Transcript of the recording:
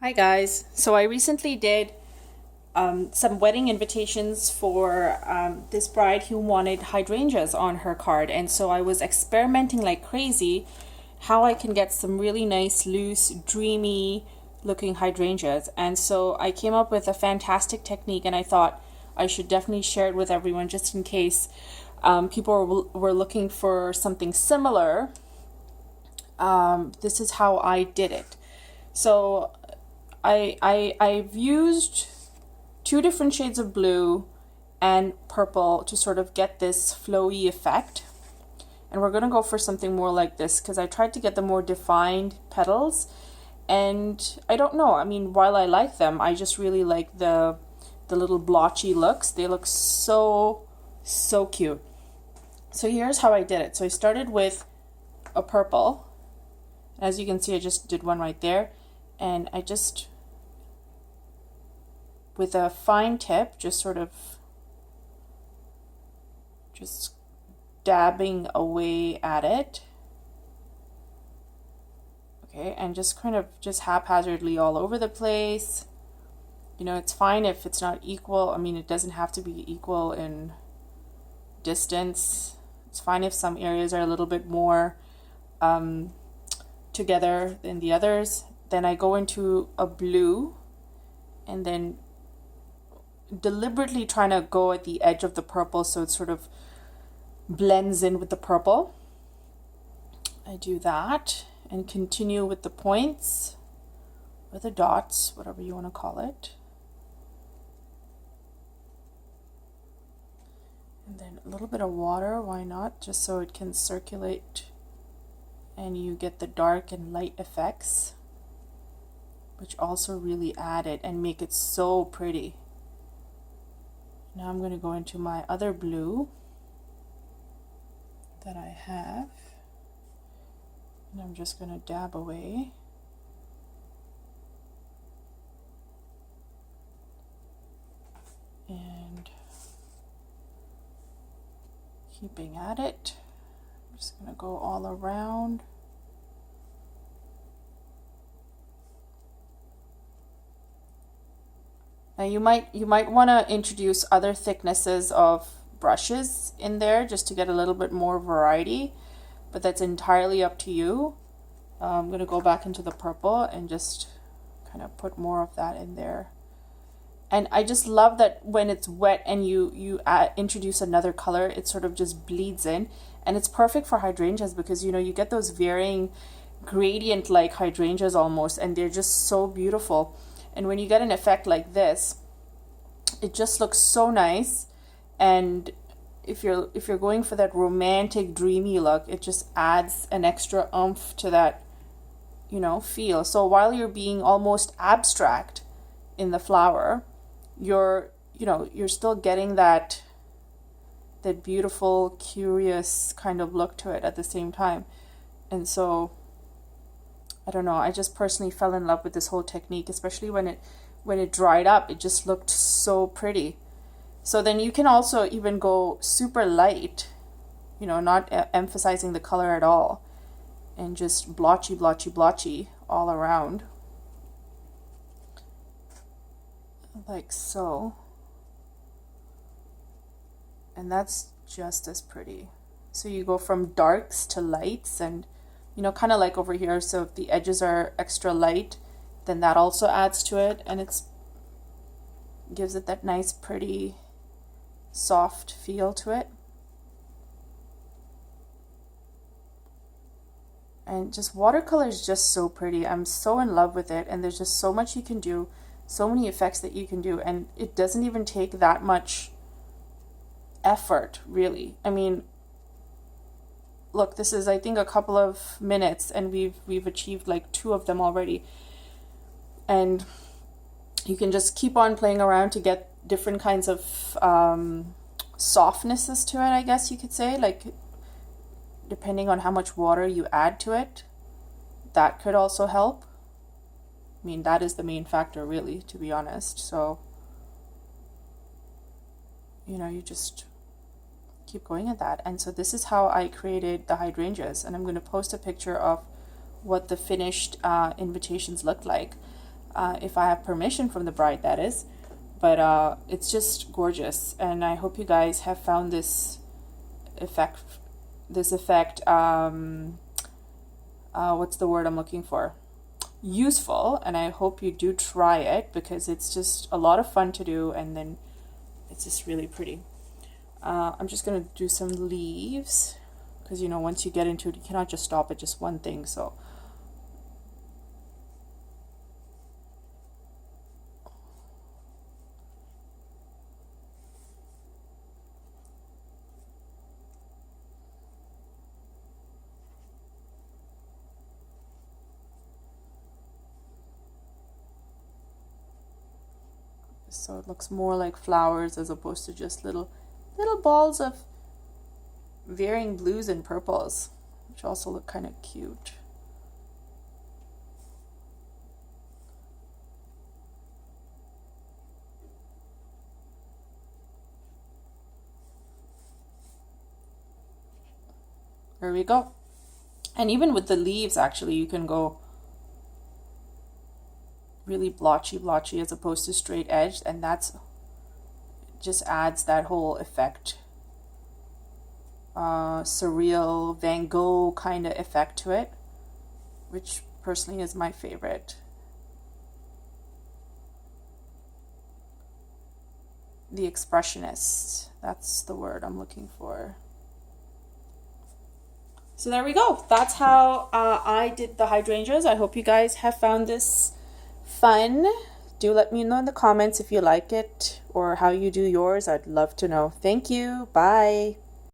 Hi guys. So I recently did some wedding invitations for this bride who wanted hydrangeas on her card, and so I was experimenting like crazy how I can get some really nice, loose, dreamy looking hydrangeas. And so I came up with a fantastic technique, and I thought I should definitely share it with everyone just in case people were looking for something similar. This is how I did it. So I've used two different shades of blue and purple to sort of get this flowy effect. And we're going to go for something more like this because I tried to get the more defined petals. And I don't know, I mean, while I like them, I just really like the little blotchy looks. They look so cute. So here's how I did it. So I started with a purple. As you can see, I just did one right there. And I just, with a fine tip, just sort of just dabbing away at it. Okay, and just kind of just haphazardly all over the place. You know, it's fine if it's not equal. I mean, it doesn't have to be equal in distance. It's fine if some areas are a little bit more together than the others. Then I go into a blue and then deliberately trying to go at the edge of the purple so it sort of blends in with the purple. I do that and continue with the points or the dots, whatever you want to call it. And then a little bit of water, why not? Just so it can circulate and you get the dark and light effects, which also really add it and make it so pretty. Now I'm going to go into my other blue that I have, and I'm just going to dab away. And keeping at it, I'm just going to go all around. Now you might want to introduce other thicknesses of brushes in there just to get a little bit more variety, but that's entirely up to you. I'm going to go back into the purple and just kind of put more of that in there. And I just love that when it's wet and you introduce another color, it sort of just bleeds in, and it's perfect for hydrangeas because, you know, you get those varying gradient like hydrangeas almost, and they're just so beautiful. And when you get an effect like this, it just looks so nice. And if you're going for that romantic, dreamy look, it just adds an extra oomph to that, you know, feel. So while you're being almost abstract in the flower, you're still getting that beautiful, curious kind of look to it at the same time. And so I don't know, I just personally fell in love with this whole technique, especially when it dried up. It just looked so pretty. So then you can also even go super light, you know, not emphasizing the color at all, and just blotchy, blotchy, blotchy all around. Like so. And that's just as pretty. So you go from darks to lights, and you know, kind of like over here. So if the edges are extra light, then that also adds to it, and gives it that nice, pretty, soft feel to it. And just watercolor is just so pretty. I'm so in love with it, and there's just so much you can do, so many effects that you can do, and it doesn't even take that much effort, really. I mean, look, this is, I think, a couple of minutes, and we've achieved like 2 of them already. And you can just keep on playing around to get different kinds of softnesses to it, I guess you could say, like depending on how much water you add to it. That could also help. I mean, that is the main factor, really, to be honest. So, you know, you just keep going at that. And so this is how I created the hydrangeas, and I'm going to post a picture of what the finished invitations look like. if I have permission from the bride, that is. But it's just gorgeous, and I hope you guys have found this effect, what's the word I'm looking for? Useful, and I hope you do try it, because it's just a lot of fun to do, and then it's just really pretty. I'm just gonna do some leaves, because you know, once you get into it, you cannot just stop at just one thing. So it looks more like flowers as opposed to just little balls of varying blues and purples, which also look kind of cute. There we go. And even with the leaves, actually, you can go really blotchy as opposed to straight edged, and that's just adds that whole effect, surreal Van Gogh kind of effect to it, which personally is my favorite. The expressionist, that's the word I'm looking for. So there we go. That's how I did the hydrangeas. I hope you guys have found this fun. Do let me know in the comments if you like it or how you do yours. I'd love to know. Thank you. Bye.